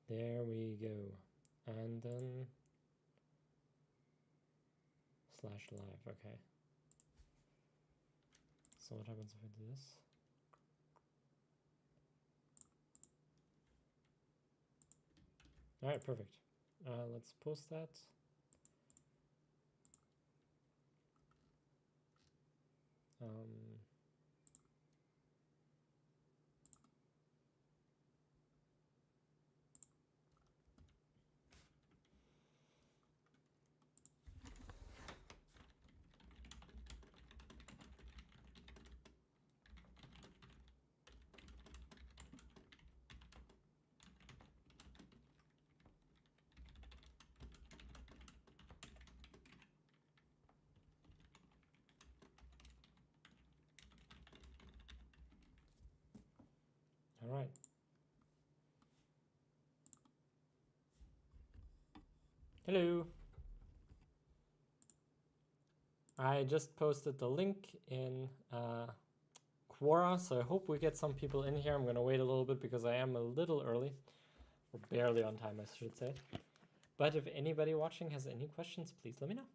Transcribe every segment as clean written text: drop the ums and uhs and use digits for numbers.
There we go. And then /live, okay. So what happens if I do this? All right, perfect. Let's post that. All right. Hello. I just posted the link in Quora, so I hope we get some people in here. I'm going to wait a little bit because I am a little early, or barely on time, I should say. But if anybody watching has any questions, please let me know.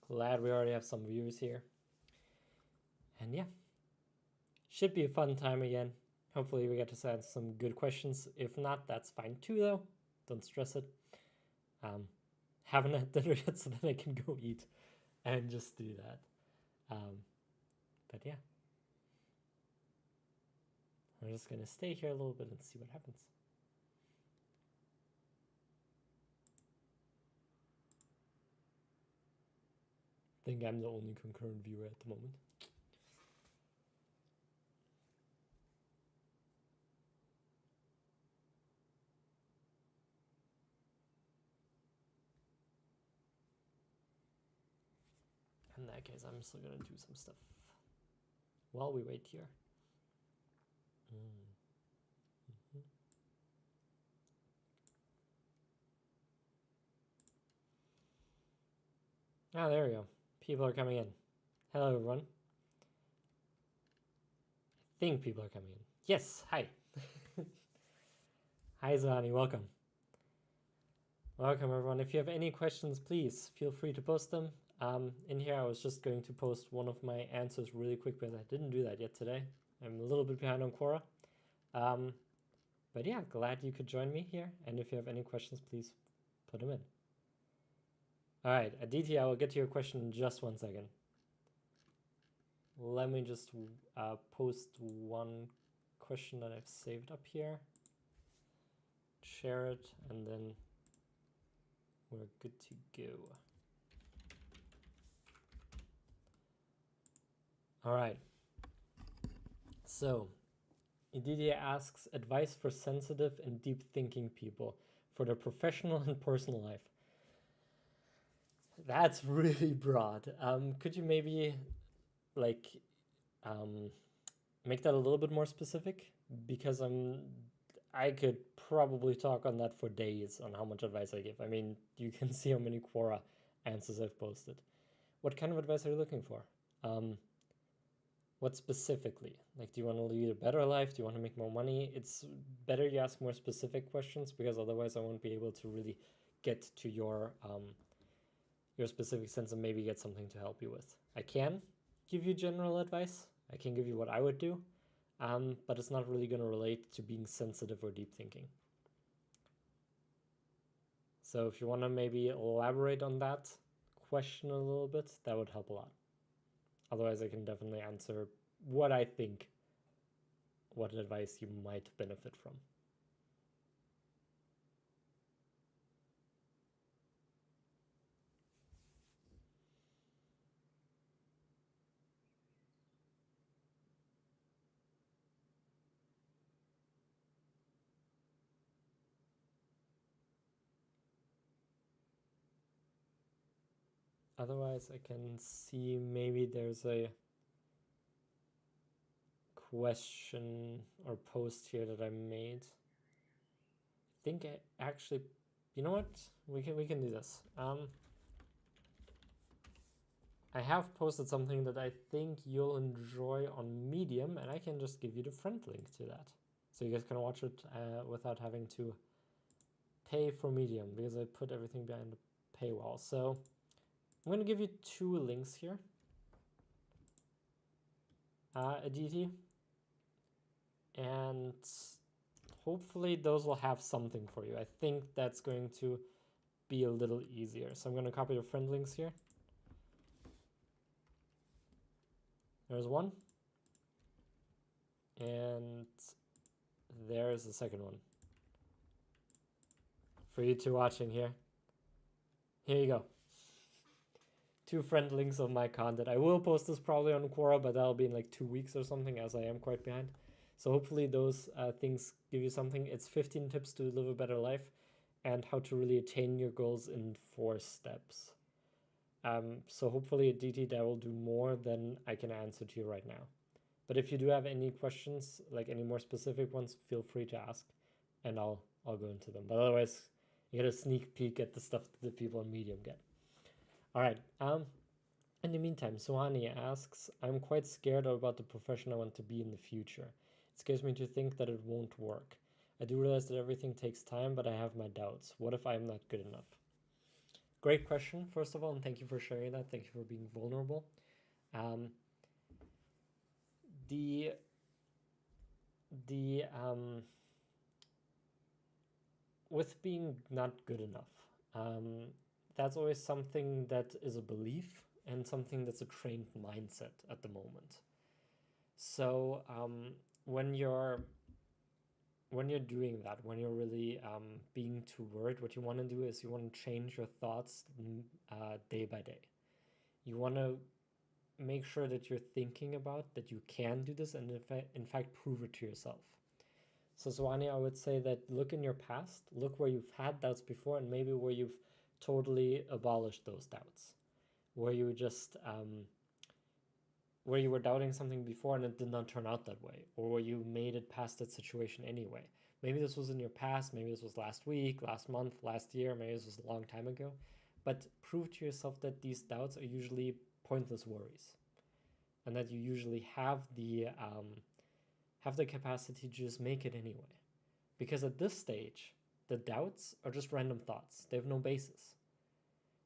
Glad we already have some viewers here. And yeah, should be a fun time again. Hopefully we get to answer some good questions. If not, that's fine too though. Don't stress it. Haven't had dinner yet, so then I can go eat and just do that. But yeah. I'm just gonna stay here a little bit and see what happens. I think I'm the only concurrent viewer at the moment. In that case, I'm still gonna do some stuff while we wait here. Ah, there we go. People are coming in. Hello, everyone. I think people are coming in. Yes, hi. Hi, Zani, welcome. Welcome, everyone. If you have any questions, please feel free to post them. In here, I was just going to post one of my answers really quick because I didn't do that yet today. I'm a little bit behind on Quora. But yeah, glad you could join me here. And if you have any questions, please put them in. All right, Aditi, I will get to your question in just 1 second. Let me just post one question that I've saved up here. Share it, and then we're good to go. All right. So, Ididia asks advice for sensitive and deep thinking people for their professional and personal life. That's really broad. Could you maybe like make that a little bit more specific? Because I could probably talk on that for days on how much advice I give. I mean, you can see how many Quora answers I've posted. What kind of advice are you looking for? What specifically? Like, do you want to lead a better life? Do you want to make more money? It's better you ask more specific questions because otherwise I won't be able to really get to your specific sense and maybe get something to help you with. I can give you general advice. I can give you what I would do, but it's not really going to relate to being sensitive or deep thinking. So if you want to maybe elaborate on that question a little bit, that would help a lot. Otherwise, I can definitely answer what I think, what advice you might benefit from. Otherwise, I can see maybe there's a question or post here that I made. I think I actually, you know what? We can do this. I have posted something that I think you'll enjoy on Medium, and I can just give you the friend link to that. So you guys can watch it without having to pay for Medium, because I put everything behind the paywall. So I'm going to give you 2 links here. Aditi. And hopefully those will have something for you. I think that's going to be a little easier. So I'm going to copy the friend links here. There's one. And there's the second one. For you 2 watching here. Here you go. 2 friend links of my content. I will post this probably on Quora, but that'll be in like 2 weeks or something, as I am quite behind. So hopefully those things give you something. It's 15 tips to live a better life and how to really attain your goals in 4 steps. So hopefully, DT, that will do more than I can answer to you right now. But if you do have any questions, like any more specific ones, feel free to ask, and I'll go into them. But otherwise, you get a sneak peek at the stuff that the people on Medium get. All right. In the meantime, Suhani asks, I'm quite scared about the profession I want to be in the future. It scares me to think that it won't work. I do realize that everything takes time, but I have my doubts. What if I'm not good enough? Great question, first of all, and thank you for sharing that. Thank you for being vulnerable. With being not good enough, that's always something that is a belief and something that's a trained mindset at the moment. So when you're doing that, when you're really being too worried, what you want to do is you want to change your thoughts day by day. You want to make sure that you're thinking about that you can do this and in fact prove it to yourself. So Suhani, I would say that look in your past, look where you've had doubts before, and maybe where you've totally abolished those doubts, where you just where you were doubting something before and it did not turn out that way, or where you made it past that situation anyway. Maybe this was in your past, maybe this was last week, last month, last year, maybe this was a long time ago, but prove to yourself that these doubts are usually pointless worries, and that you usually have the capacity to just make it anyway. Because at this stage, the doubts are just random thoughts. They have no basis.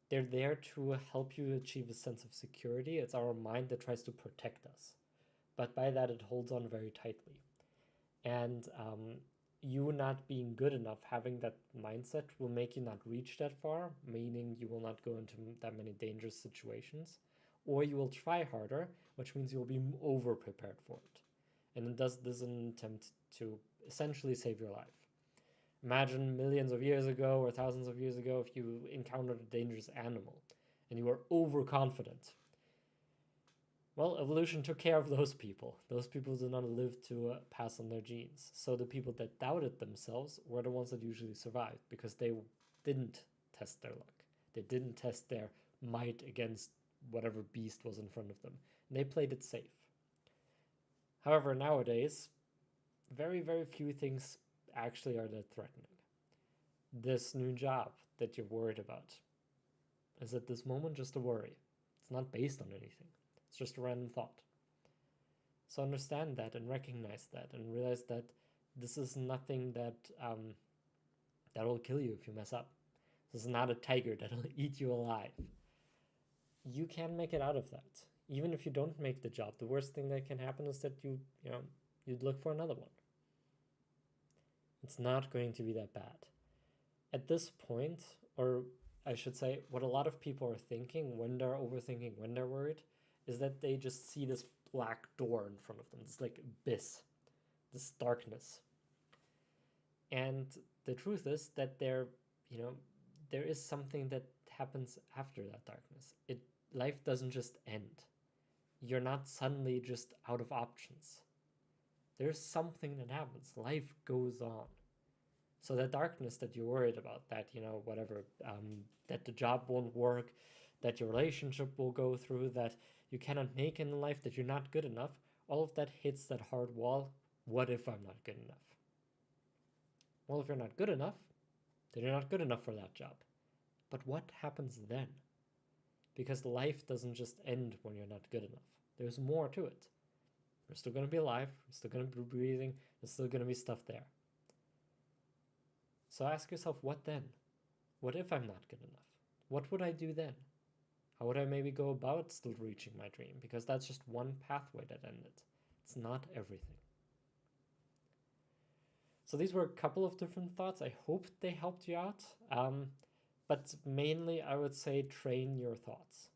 They're there to help you achieve a sense of security. It's our mind that tries to protect us. But by that, it holds on very tightly. And you not being good enough, having that mindset, will make you not reach that far, meaning you will not go into that many dangerous situations. Or you will try harder, which means you will be over-prepared for it. And it does this in an attempt to essentially save your life. Imagine millions of years ago or thousands of years ago, if you encountered a dangerous animal and you were overconfident. Well, evolution took care of those people. Those people did not live to pass on their genes. So the people that doubted themselves were the ones that usually survived, because they didn't test their luck. They didn't test their might against whatever beast was in front of them. And they played it safe. However, nowadays, very, very few things actually are that threatening. This new job that you're worried about is at this moment just a worry. It's not based on anything. It's just a random thought. So understand that and recognize that and realize that this is nothing that will kill you if you mess up. This is not a tiger that'll eat you alive. You can make it out of that. Even if you don't make the job, the worst thing that can happen is that you'd look for another one. It's not going to be that bad. At this point, or I should say, what a lot of people are thinking when they're overthinking, when they're worried, is that they just see this black door in front of them. It's like abyss, this darkness. And the truth is that there is something that happens after that darkness. Life doesn't just end. You're not suddenly just out of options. There's something that happens. Life goes on. So that darkness that you're worried about, that, that the job won't work, that your relationship will go through, that you cannot make in life, that you're not good enough, all of that hits that hard wall. What if I'm not good enough? Well, if you're not good enough, then you're not good enough for that job. But what happens then? because life doesn't just end when you're not good enough. There's more to it. We're still going to be alive, we're still going to be breathing, there's still going to be stuff there. So ask yourself, what then? What if I'm not good enough? What would I do then? How would I maybe go about still reaching my dream? Because that's just one pathway that ended. It's not everything. So these were a couple of different thoughts. I hope they helped you out. But mainly, I would say train your thoughts.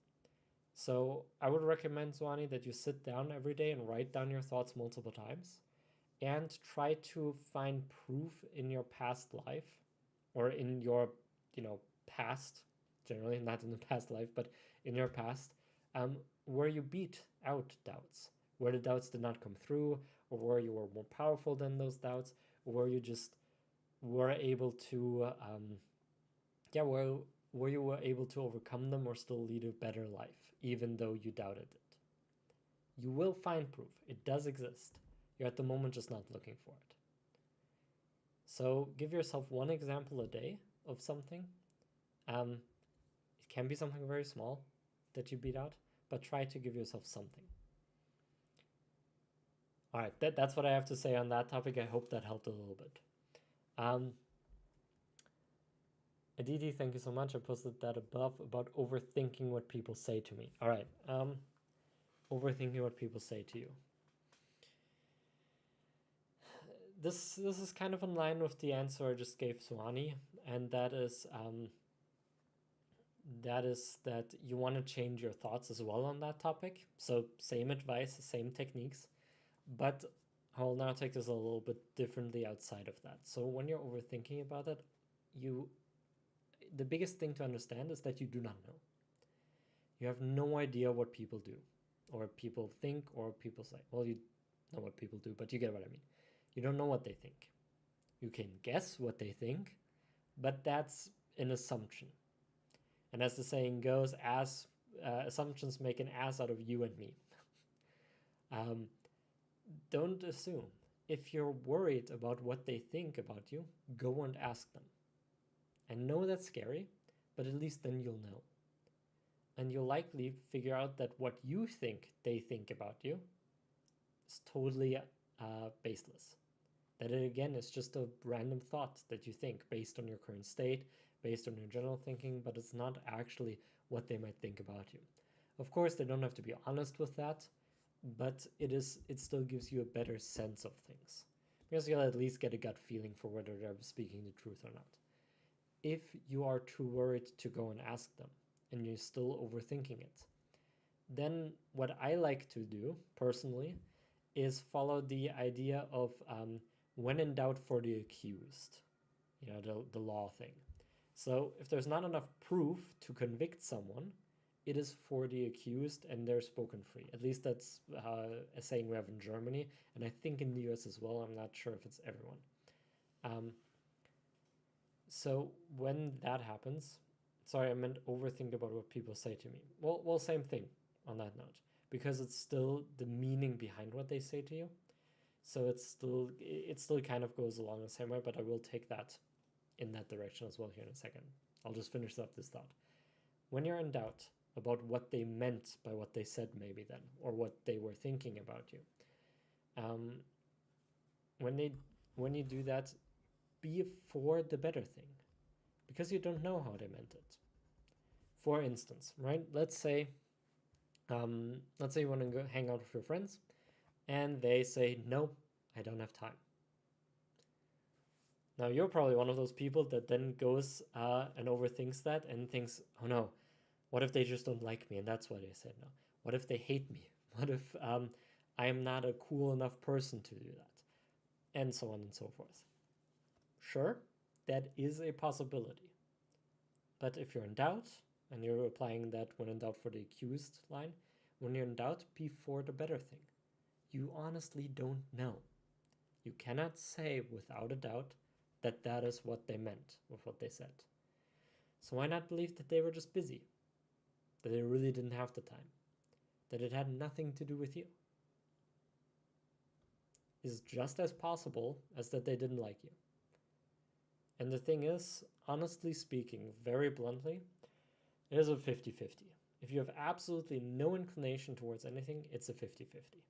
So I would recommend, Zwani, that you sit down every day and write down your thoughts multiple times and try to find proof in your past life or in your, past, generally not in the past life, but in your past, where you beat out doubts, where the doubts did not come through, or where you were more powerful than those doubts, or where you just were able to, where you were able to overcome them or still lead a better life, even though you doubted it. You will find proof. It does exist. You're at the moment just not looking for it. So give yourself one example a day of something. It can be something very small that you beat out, but try to give yourself something. All right, that's what I have to say on that topic. I hope that helped a little bit. Aditi, thank you so much. I posted that above about overthinking what people say to me. All right, overthinking what people say to you. This is kind of in line with the answer I just gave Suhani, and that is that you want to change your thoughts as well on that topic. So same advice, same techniques, but I'll now take this a little bit differently outside of that. So when you're overthinking about it, the biggest thing to understand is that you do not know. You have no idea what people do, or people think, or people say. Well, you know what people do, but you get what I mean. You don't know what they think. You can guess what they think, but that's an assumption. And as the saying goes, assumptions make an ass out of you and me. Don't assume. If you're worried about what they think about you, go and ask them. I know that's scary, but at least then you'll know. And you'll likely figure out that what you think they think about you is totally baseless. That it again is just a random thought that you think based on your current state, based on your general thinking, but it's not actually what they might think about you. Of course, they don't have to be honest with that, but it still gives you a better sense of things, because you'll at least get a gut feeling for whether they're speaking the truth or not. If you are too worried to go and ask them and you're still overthinking it, then what I like to do personally is follow the idea of when in doubt for the accused, the law thing. So if there's not enough proof to convict someone, it is for the accused and they're spoken free. At least that's a saying we have in Germany, and I think in the US as well. I'm not sure if it's everyone. So when that happens, sorry, I meant overthink about what people say to me. Well, same thing on that note, because it's still the meaning behind what they say to you. So it still kind of goes along the same way, but I will take that in that direction as well here in a second. I'll just finish up this thought. When you're in doubt about what they meant by what they said maybe then, or what they were thinking about you, when you do that, be for the better thing, because you don't know how they meant it. For instance, right? Let's say you want to go hang out with your friends, and they say, no, I don't have time. Now, you're probably one of those people that then goes and overthinks that and thinks, oh no, what if they just don't like me and that's why they said no? What if they hate me? What if I am not a cool enough person to do that? And so on and so forth. Sure, that is a possibility. But if you're in doubt, and you're applying that when in doubt for the accused line, when you're in doubt, be for the better thing. You honestly don't know. You cannot say without a doubt that that is what they meant with what they said. So why not believe that they were just busy? That they really didn't have the time? That it had nothing to do with you? Is just as possible as that they didn't like you. And the thing is, honestly speaking, very bluntly, it is a 50-50. If you have absolutely no inclination towards anything, it's a 50-50.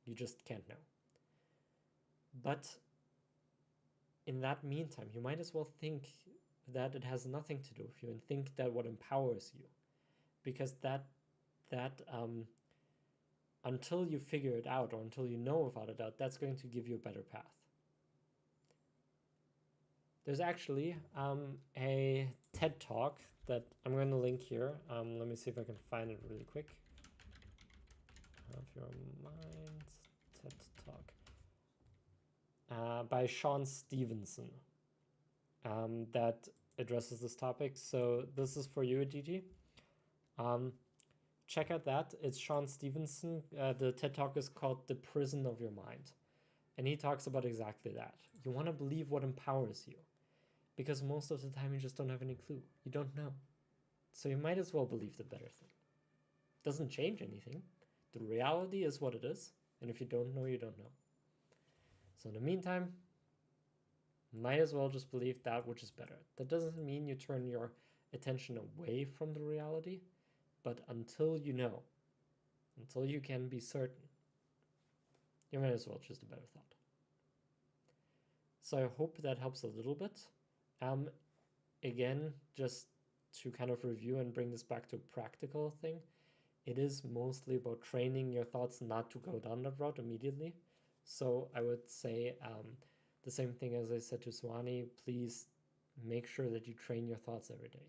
You just can't know. But in that meantime, you might as well think that it has nothing to do with you and think that what empowers you. Because that until you figure it out or until you know without a doubt, that's going to give you a better path. There's actually a TED Talk that I'm going to link here. Let me see if I can find it really quick. Of Your Mind, TED Talk. By Sean Stevenson that addresses this topic. So this is for you, Gigi. Check out that. It's Sean Stevenson. The TED Talk is called The Prison of Your Mind. And he talks about exactly that. You want to believe what empowers you. Because most of the time you just don't have any clue. You don't know. So you might as well believe the better thing. Doesn't change anything. The reality is what it is. And if you don't know, you don't know. So in the meantime, might as well just believe that which is better. That doesn't mean you turn your attention away from the reality. But until you know, until you can be certain, you might as well choose the better thought. So I hope that helps a little bit. Again, just to kind of review and bring this back to a practical thing, it is mostly about training your thoughts not to go down that route immediately. So I would say the same thing as I said to Swani, please make sure that you train your thoughts every day.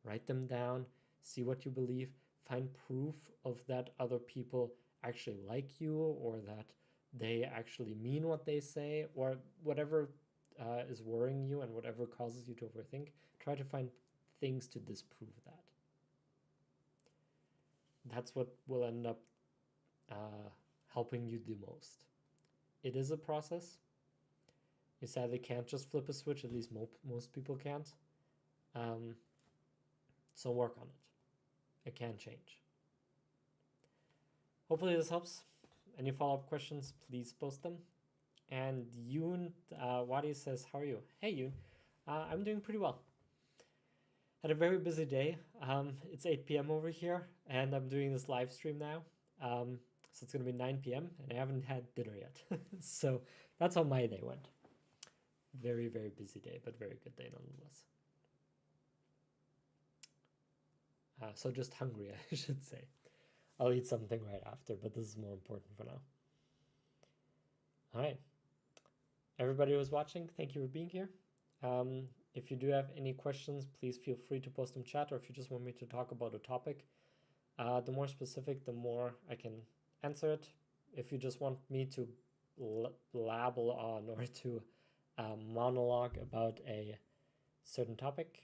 Write them down, see what you believe, find proof of that other people actually like you or that they actually mean what they say or whatever is worrying you and whatever causes you to overthink. Try to find things to disprove that. That's what will end up helping you the most. It is a process. You sadly can't just flip a switch, at least most people can't. So work on it. It can change. Hopefully this helps. Any follow-up questions, please post them. And Yoon Wadi says, how are you? Hey Yoon, I'm doing pretty well. Had a very busy day. It's 8 p.m. over here, and I'm doing this live stream now. So it's going to be 9 p.m., and I haven't had dinner yet. So that's how my day went. Very, very busy day, but very good day nonetheless. So just hungry, I should say. I'll eat something right after, but this is more important for now. All right. Everybody who's watching, thank you for being here. If you do have any questions, please feel free to post in chat, or if you just want me to talk about a topic, the more specific, the more I can answer it. If you just want me to blabble on or to monologue about a certain topic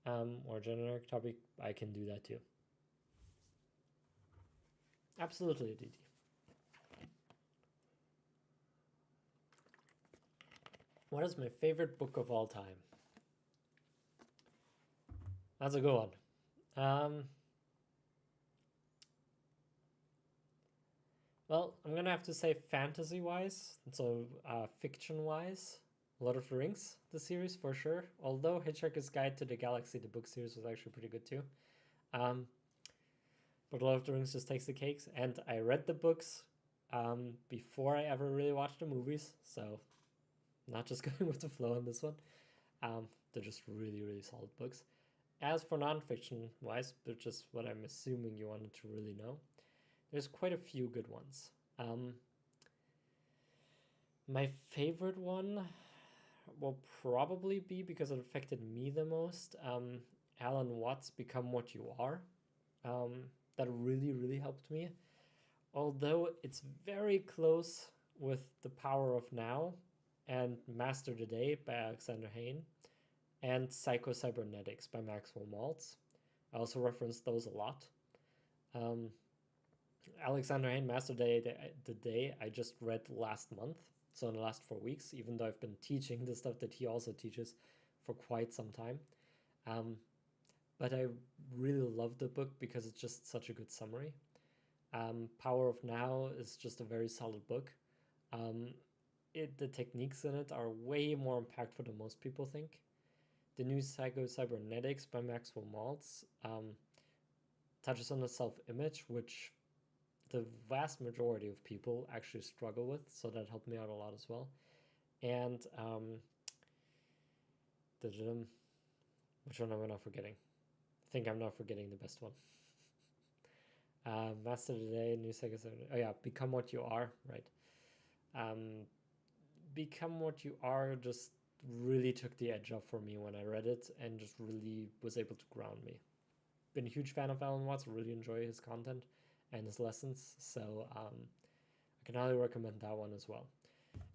or generic topic, I can do that too. Absolutely, Aditi. What is my favorite book of all time? That's a good one. Well, I'm gonna have to say fantasy-wise, so fiction-wise, Lord of the Rings, the series for sure. Although Hitchhiker's Guide to the Galaxy, the book series, was actually pretty good too. But Lord of the Rings just takes the cakes, and I read the books before I ever really watched the movies, so not just going with the flow on this one. They're just really, really solid books. As for non-fiction-wise, which is what I'm assuming you wanted to really know, there's quite a few good ones. My favorite one will probably be, because it affected me the most, Alan Watts' Become What You Are. That really, really helped me. Although it's very close with The Power of Now and Master the Day by Alexander Hayne and Psycho-Cybernetics by Maxwell Maltz. I also reference those a lot. Alexander Hayne, Master the Day, I just read last month, so in the last 4 weeks, even though I've been teaching the stuff that he also teaches for quite some time. But I really love the book because it's just such a good summary. Power of Now is just a very solid book. The techniques in it are way more impactful than most people think. The new Psycho-Cybernetics by Maxwell Maltz touches on the self-image, which the vast majority of people actually struggle with, so that helped me out a lot as well. And which one am I not forgetting? I think I'm not forgetting the best one. Master Today, new second. Oh yeah, Become What You Are, right? Become What You Are just really took the edge off for me when I read it, and just really was able to ground me. Been a huge fan of Alan Watts, really enjoy his content and his lessons, so I can highly recommend that one as well.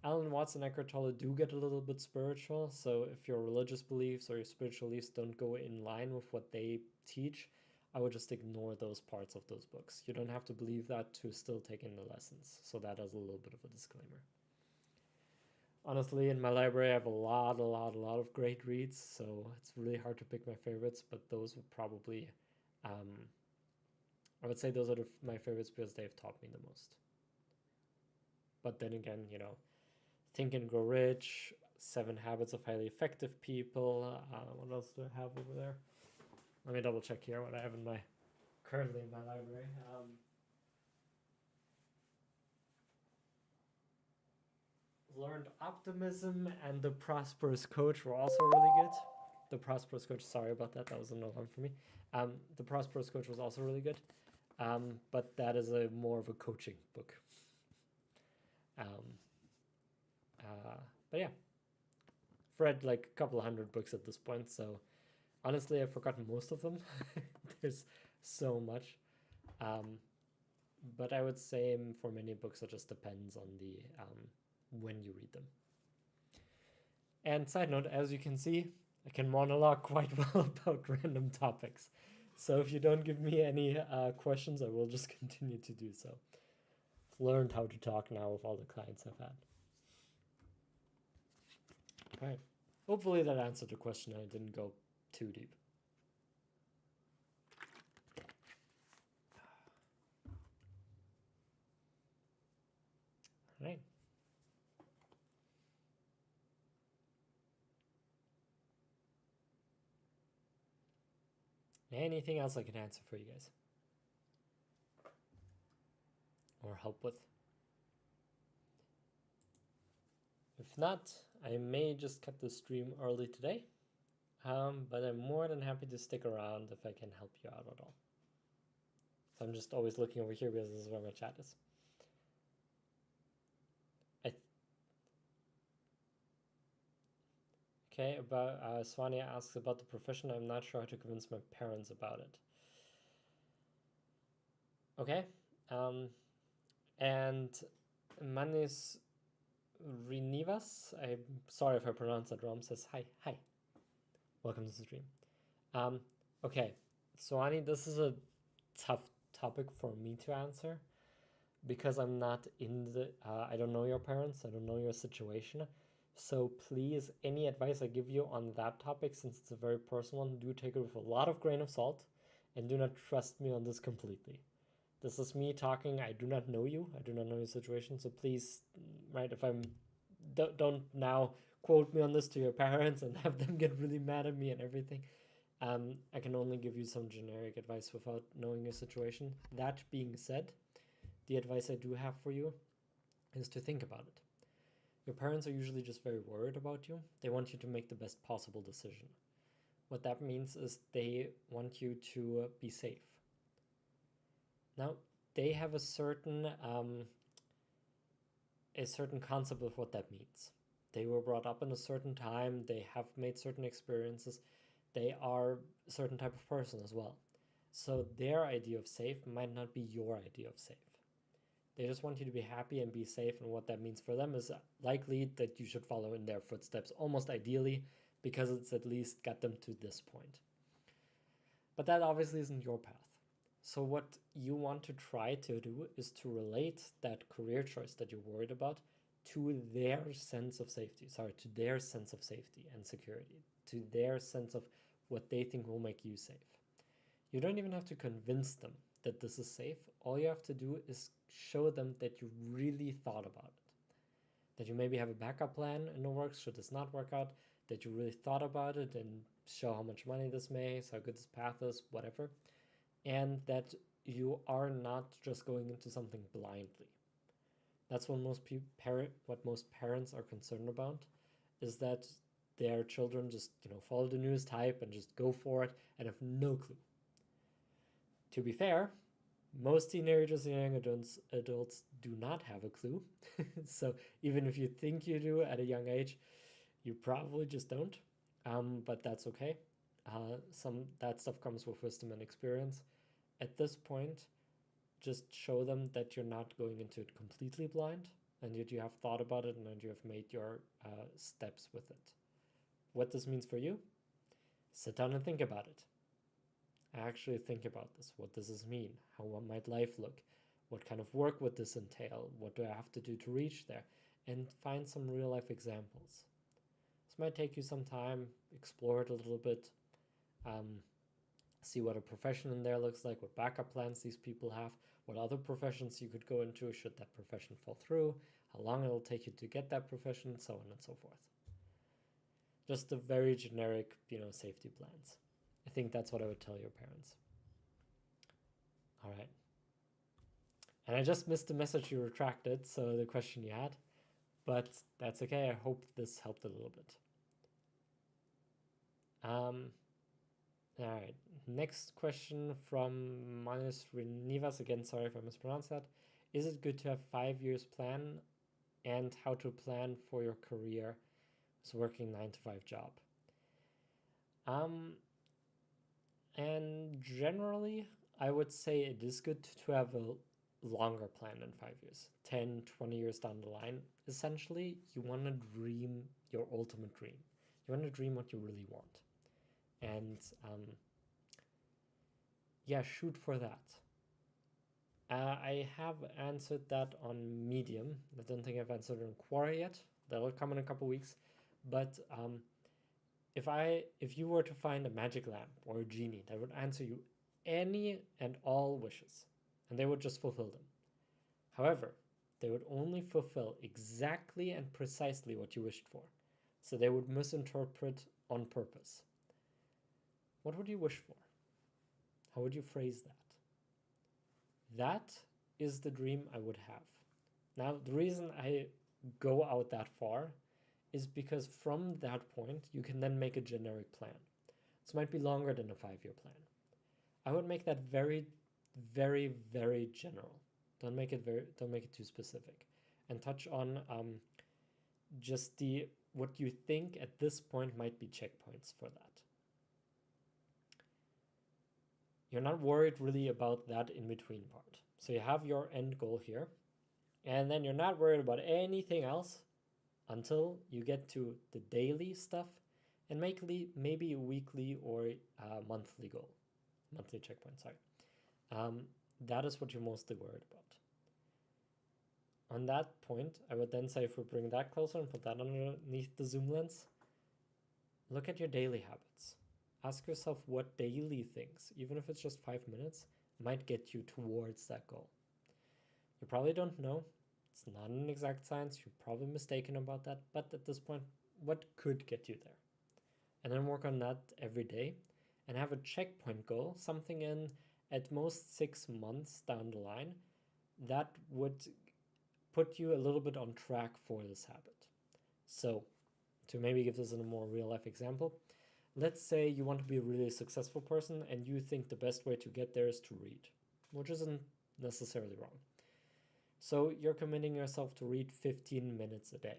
Alan Watts and Eckhart Tolle do get a little bit spiritual, so if your religious beliefs or your spiritual beliefs don't go in line with what they teach, I would just ignore those parts of those books. You don't have to believe that to still take in the lessons, so that is a little bit of a disclaimer. Honestly, in my library I have a lot of great reads, so it's really hard to pick my favorites, but those would probably, I would say those are my favorites because they've taught me the most. But then again, Think and Grow Rich, 7 Habits of Highly Effective People. What else do I have over there? Let me double check here what I have currently in my library. Learned Optimism and The Prosperous Coach were also really good. The Prosperous Coach, sorry about that. That was an alarm for me. The Prosperous Coach was also really good. But that is more of a coaching book. But yeah, I've read like a couple of hundred books at this point, so honestly I've forgotten most of them. There's so much. But I would say for many books it just depends on the when you read them. And side note, as you can see, I can monologue quite well about random topics. So if you don't give me any questions, I will just continue to do so. I've learned how to talk now with all the clients I've had. All right. Hopefully that answered the question. I didn't go too deep. All right. Anything else I can answer for you guys? Or help with? If not, I may just cut the stream early today. But I'm more than happy to stick around if I can help you out at all. So I'm just always looking over here because this is where my chat is. Okay, about Swania asks about the profession. I'm not sure how to convince my parents about it. Okay, and Manis Renivas, I'm sorry if I pronounced that wrong, says hi. Welcome to the stream. Okay, Swania, this is a tough topic for me to answer because I'm not in the, I don't know your parents, I don't know your situation. So please, any advice I give you on that topic, since it's a very personal one, do take it with a lot of grain of salt and do not trust me on this completely. This is me talking. I do not know you. I do not know your situation. So please, right, if don't now quote me on this to your parents and have them get really mad at me and everything. I can only give you some generic advice without knowing your situation. That being said, the advice I do have for you is to think about it. Your parents are usually just very worried about you. They want you to make the best possible decision. What that means is they want you to be safe. Now, they have a certain concept of what that means. They were brought up in a certain time. They have made certain experiences. They are a certain type of person as well. So their idea of safe might not be your idea of safe. They just want you to be happy and be safe, and what that means for them is likely that you should follow in their footsteps, almost ideally, because it's at least got them to this point. But that obviously isn't your path. So what you want to try to do is to relate that career choice that you're worried about to their sense of safety, to their sense of safety and security, to their sense of what they think will make you safe. You don't even have to convince them that this is safe. All you have to do is show them that you really thought about it. That you maybe have a backup plan in the works should this not work out, that you really thought about it and show how much money this makes, how good this path is, whatever. and that you are not just going into something blindly. That's what most parents are concerned about, is that their children just follow the newest hype and just go for it and have no clue. To be fair, most teenagers and young adults do not have a clue. So even if you think you do at a young age, you probably just don't. But that's okay. That stuff comes with wisdom and experience. At this point, just show them that you're not going into it completely blind, and that you have thought about it and that you have made your steps with it. What this means for you? Sit down and think about it. Actually think about this. What does this mean? How might life look? What kind of work would this entail? What do I have to do to reach there? And find some real life examples. This might take you some time, explore it a little bit, see what a profession in there looks like, what backup plans these people have, what other professions you could go into should that profession fall through, how long it'll take you to get that profession, so on and so forth. Just the very generic, safety plans. I think that's what I would tell your parents. All right. And I just missed the message you retracted, so the question you had, but that's okay. I hope this helped a little bit. All right. Next question from Manus Renivas. Again, sorry if I mispronounced that. Is it good to have 5 years plan, and how to plan for your career as working 9-to-5 job? And generally, I would say it is good to have a longer plan than 5 years, 10, 20 years down the line. Essentially, you want to dream your ultimate dream. You want to dream what you really want. And shoot for that. I have answered that on Medium. I don't think I've answered it on Quora yet. That'll come in a couple weeks. But if you were to find a magic lamp or a genie that would answer you any and all wishes, and they would just fulfill them. However, they would only fulfill exactly and precisely what you wished for. So they would misinterpret on purpose. What would you wish for? How would you phrase that? That is the dream I would have. Now, the reason I go out that far is because from that point, you can then make a generic plan. This might be longer than a 5-year plan. I would make that very, very, very general. Don't make it too specific, and touch on just what you think at this point might be checkpoints for that. You're not worried really about that in-between part. So you have your end goal here, and then you're not worried about anything else until you get to the daily stuff and maybe a weekly or monthly goal. Monthly checkpoint, sorry. That is what you're mostly worried about. On that point, I would then say, if we bring that closer and put that underneath the zoom lens, look at your daily habits. Ask yourself what daily things, even if it's just 5 minutes, might get you towards that goal. You probably don't know. It's not an exact science. You're probably mistaken about that. But at this point, what could get you there? And then work on that every day and have a checkpoint goal, something in at most 6 months down the line that would put you a little bit on track for this habit. So to maybe give this in a more real life example, let's say you want to be a really successful person and you think the best way to get there is to read, which isn't necessarily wrong. So you're committing yourself to read 15 minutes a day,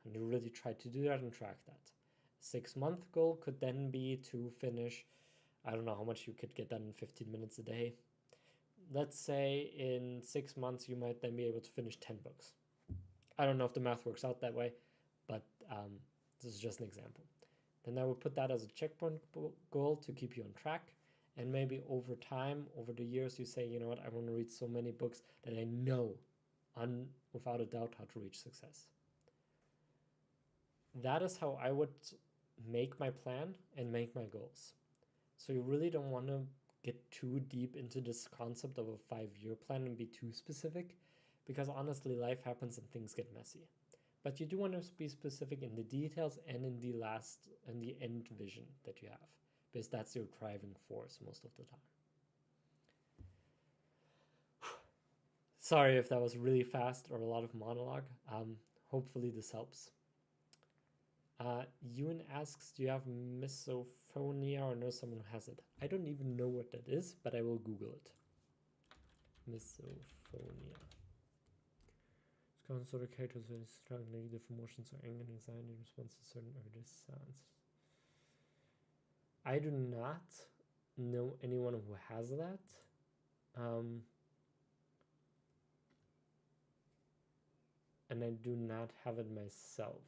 and you really try to do that and track that. 6-month goal could then be to finish, I don't know how much you could get done in 15 minutes a day. Let's say in 6 months you might then be able to finish 10 books. I don't know if the math works out that way, but this is just an example. Then I would put that as a checkpoint goal to keep you on track. And maybe over time, over the years, you say, you know what, I want to read so many books that I know without a doubt how to reach success. That is how I would make my plan and make my goals. So you really don't want to get too deep into this concept of a 5-year plan and be too specific, because honestly, life happens and things get messy. But you do want to be specific in the details and in the end vision that you have, because that's your driving force most of the time. Sorry if that was really fast or a lot of monologue. Hopefully this helps. Ewan asks, do you have misophonia or know someone who has it? I don't even know what that is, but I will Google it. Misophonia. It's common sort of characters with strong negative emotions or anger and anxiety in response to certain everyday sounds. I do not know anyone who has that. And I do not have it myself.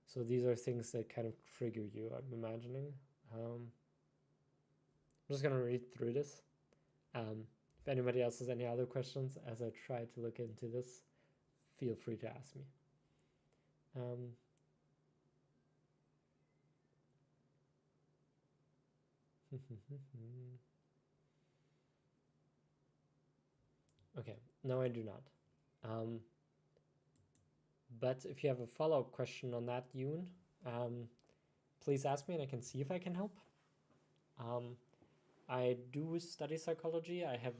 So these are things that kind of trigger you, I'm imagining. I'm just going to read through this. If anybody else has any other questions as I try to look into this, feel free to ask me. Okay, no, I do not. But if you have a follow-up question on that, Yoon, please ask me and I can see if I can help. I do study psychology. I have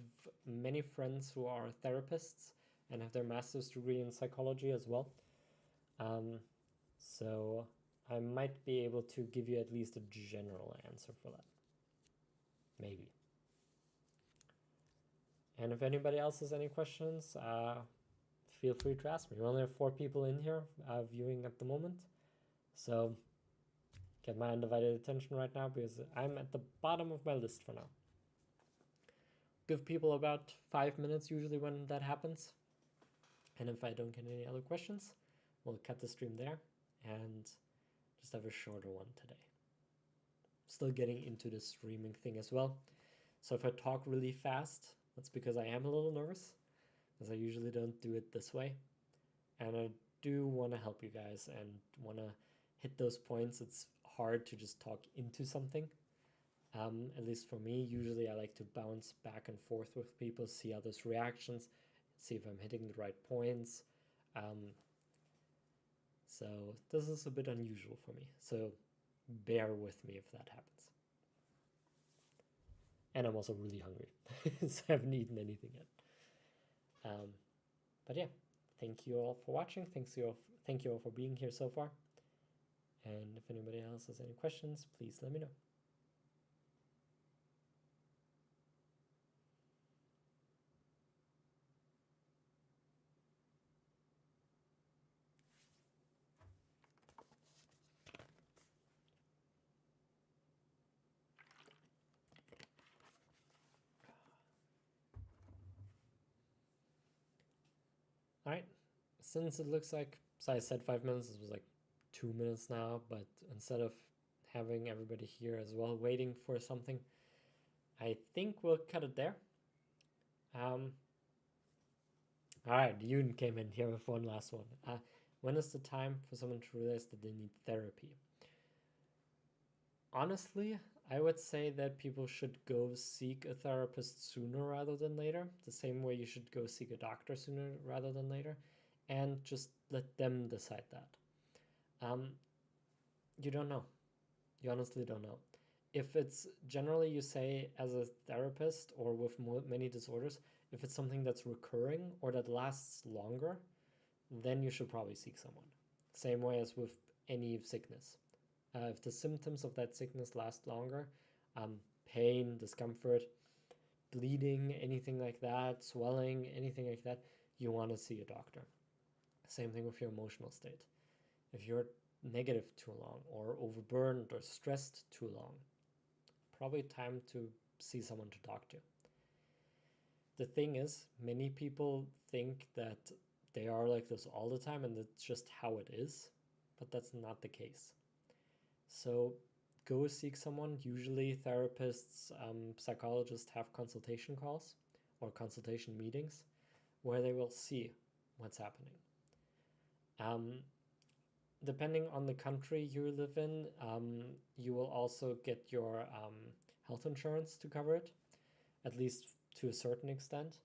many friends who are therapists and have their master's degree in psychology as well. So I might be able to give you at least a general answer for that. Maybe. And if anybody else has any questions, feel free to ask me. We only have 4 people in here viewing at the moment. So get my undivided attention right now because I'm at the bottom of my list for now. Give people about 5 minutes usually when that happens. And if I don't get any other questions, we'll cut the stream there and just have a shorter one today. Still getting into the streaming thing as well. So if I talk really fast, that's because I am a little nervous, because I usually don't do it this way. And I do want to help you guys and want to hit those points. It's hard to just talk into something. At least for me, usually I like to bounce back and forth with people, see others' reactions, see if I'm hitting the right points. So this is a bit unusual for me. So bear with me if that happens. And I'm also really hungry, so I haven't eaten anything yet. But yeah, thank you all for watching. Thank you all for being here so far. And if anybody else has any questions, please let me know. All right, since it looks like, so I said 5 minutes, it was like 2 minutes now, but instead of having everybody here as well waiting for something, I think we'll cut it there. All right, Yoon came in here with one last one. When is the time for someone to realize that they need therapy? Honestly, I would say that people should go seek a therapist sooner rather than later, the same way you should go seek a doctor sooner rather than later, and just let them decide that. You don't know. You honestly don't know. If it's generally, you say, as a therapist or with many disorders, if it's something that's recurring or that lasts longer, then you should probably seek someone. Same way as with any sickness. If the symptoms of that sickness last longer, pain, discomfort, bleeding, anything like that, swelling, anything like that, you want to see a doctor. Same thing with your emotional state. If you're negative too long or overburdened or stressed too long, probably time to see someone to talk to. The thing is, many people think that they are like this all the time and it's just how it is, but that's not the case. So go seek someone. Usually therapists, psychologists have consultation calls or consultation meetings where they will see what's happening. Depending on the country you live in, you will also get your health insurance to cover it, at least to a certain extent,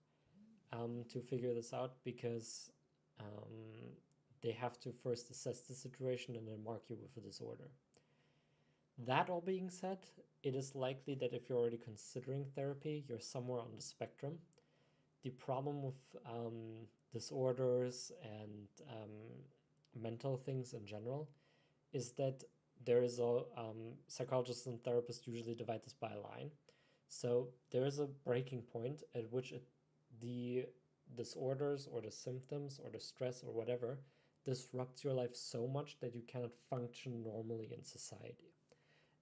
to figure this out, because they have to first assess the situation and then mark you with a disorder. That all being said, it is likely that if you're already considering therapy, you're somewhere on the spectrum, the problem with disorders and mental things in general is that there is a psychologists and therapists usually divide this by a line. So there is a breaking point at which the disorders or the symptoms or the stress or whatever disrupts your life so much that you cannot function normally in society.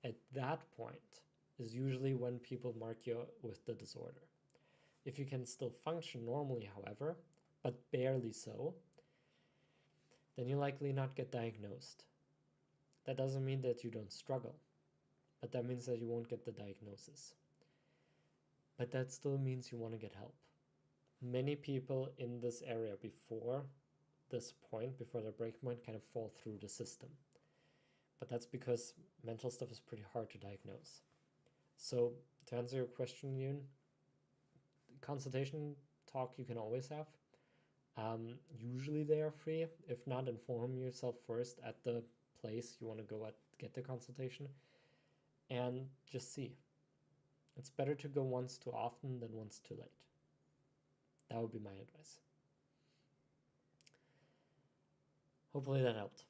At that point is usually when people mark you with the disorder. If you can still function normally, however, but barely so, then you likely not get diagnosed. That doesn't mean that you don't struggle, but that means that you won't get the diagnosis. But that still means you want to get help. Many people in this area before this point, before their break point, kind of fall through the system. But that's because mental stuff is pretty hard to diagnose. So to answer your question, Yoon, consultation talk you can always have. Usually they are free. If not, inform yourself first at the place you want to go at, get the consultation, and just see. It's better to go once too often than once too late. That would be my advice. Hopefully that helped.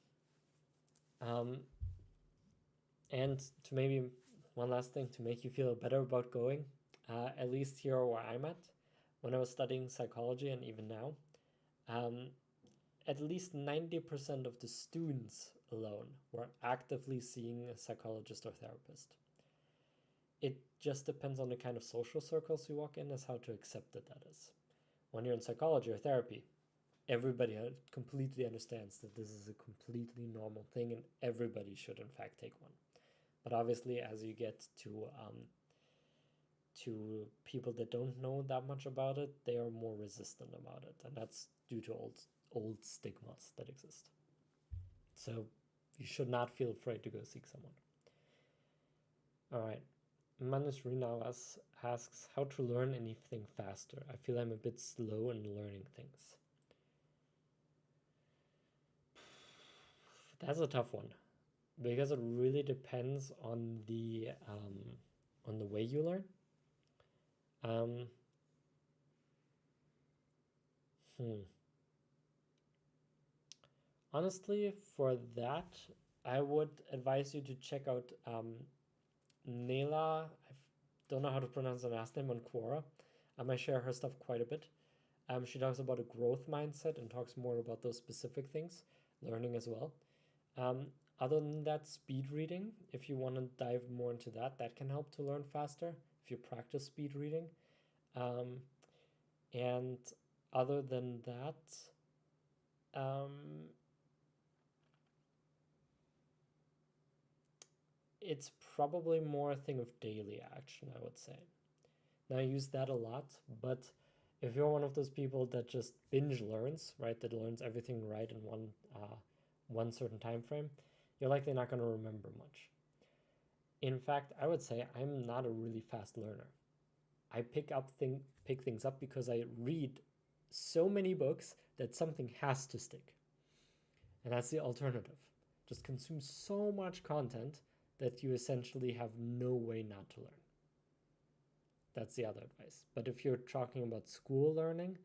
And to maybe one last thing to make you feel better about going, at least here where I'm at, when I was studying psychology and even now, at least 90% of the students alone were actively seeing a psychologist or therapist. It just depends on the kind of social circles you walk in as how to accept that is. When you're in psychology or therapy, everybody completely understands that this is a completely normal thing and everybody should in fact take one. But obviously as you get to people that don't know that much about it, they are more resistant about it, and that's due to old stigmas that exist. So you should not feel afraid to go seek someone. All right. Manusri now asks how to learn anything faster. I feel I'm a bit slow in learning things. That's a tough one because it really depends on the way you learn. Honestly, for that, I would advise you to check out Nela. I don't know how to pronounce her last name on Quora. I might share her stuff quite a bit. She talks about a growth mindset and talks more about those specific things, learning as well. Other than that, speed reading, if you want to dive more into that, that can help to learn faster if you practice speed reading. And other than that, it's probably more a thing of daily action, I would say. Now, I use that a lot, but if you're one of those people that just binge learns, right, that learns everything right in one certain time frame, you're likely not going to remember much. In fact, I would say I'm not a really fast learner. I pick things up because I read so many books that something has to stick. And that's the alternative. Just consume so much content that you essentially have no way not to learn. That's the other advice. But if you're talking about school learning,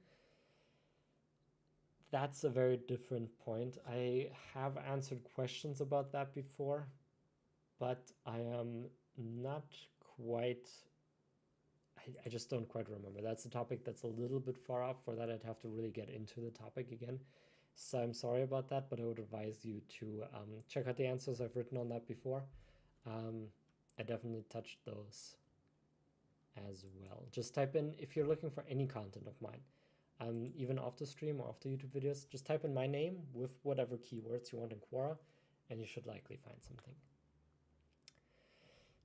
that's a very different point. I have answered questions about that before, but I am not quite, I just don't quite remember. That's a topic that's a little bit far off. For that, I'd have to really get into the topic again. So I'm sorry about that, but I would advise you to check out the answers I've written on that before. I definitely touched those as well. Just type in, if you're looking for any content of mine, even off the stream or off the YouTube videos, just type in my name with whatever keywords you want in Quora, and you should likely find something.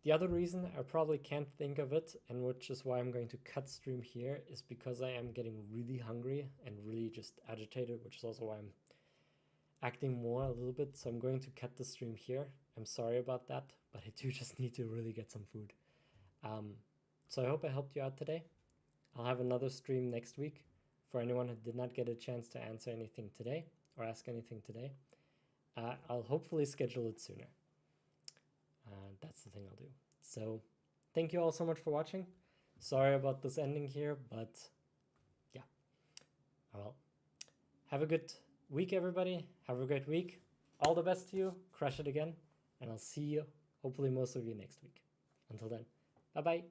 The other reason I probably can't think of it, and which is why I'm going to cut stream here, is because I am getting really hungry and really just agitated, which is also why I'm acting more a little bit. So I'm going to cut the stream here. I'm sorry about that, but I do just need to really get some food. So I hope I helped you out today. I'll have another stream next week for anyone who did not get a chance to answer anything today or ask anything today. I'll hopefully schedule it sooner. That's the thing I'll do. So thank you all so much for watching. Sorry about this ending here, but yeah. have a good week, everybody. Have a great week. All the best to you. Crush it again. And I'll see you, hopefully most of you, next week. Until then, bye-bye.